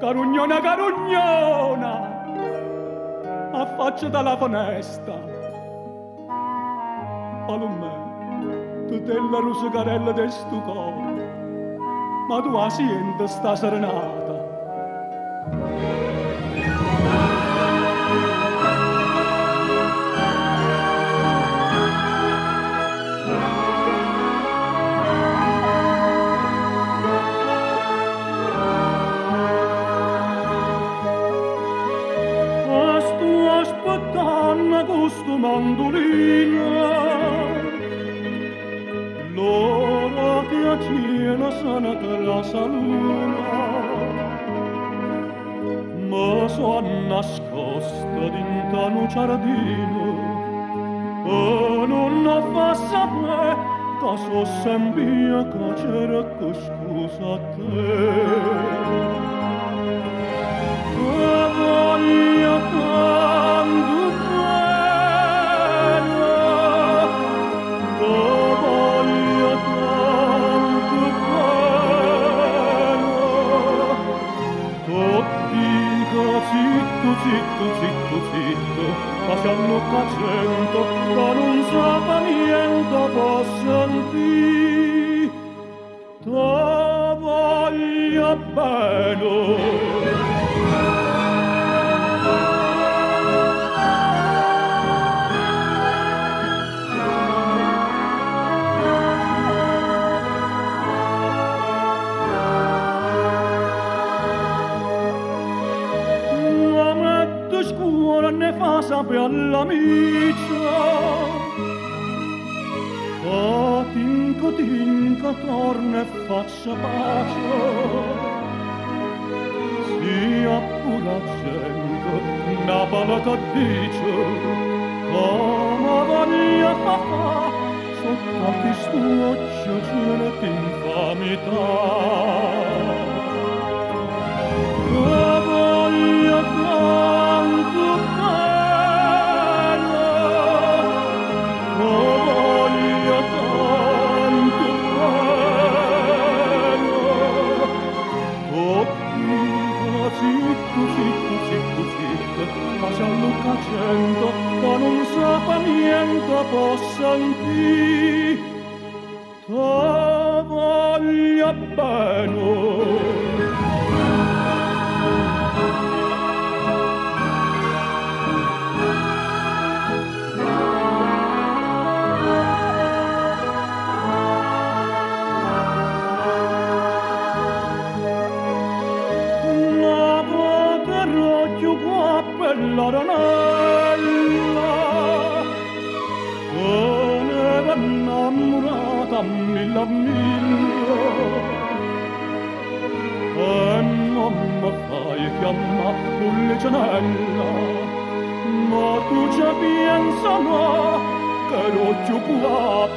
Carugnona, carugnona, affaccia dalla finestra. Palomè, tu te la rosacarella del sto cuore, ma tu la senti sta serenata. Questo mandolino l'ora che acciena sana per la saluna ma son nascosta dinta un giardino e non fa sapere che so sempre che c'era che scusa a te che voglio tanto zitto, zitto, zitto, ma se all'occa cento, che non sa niente può sentire, te voglia bene. Ne fa sapere all'amica tinca torna e faccia pace sia pura gente una palata dice come voglia fa sotto questo occhio c'è l'infamità che voglia tanto cento che non sa niente può sentire te voglia bene la potrò più qua per la ranella che ne va innamorata mille mille e non mi fai chiamare Pulcinella ma tu ci pensa no che l'occhio qua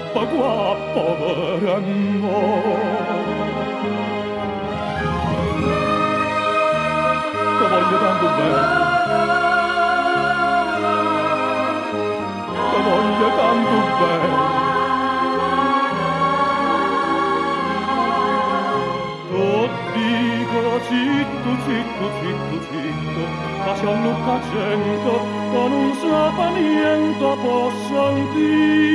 povera no che voglio tanto bene che voglio tanto bene tu dico zitto zitto zitto zitto che se all'occa cento che non sa niente può sentire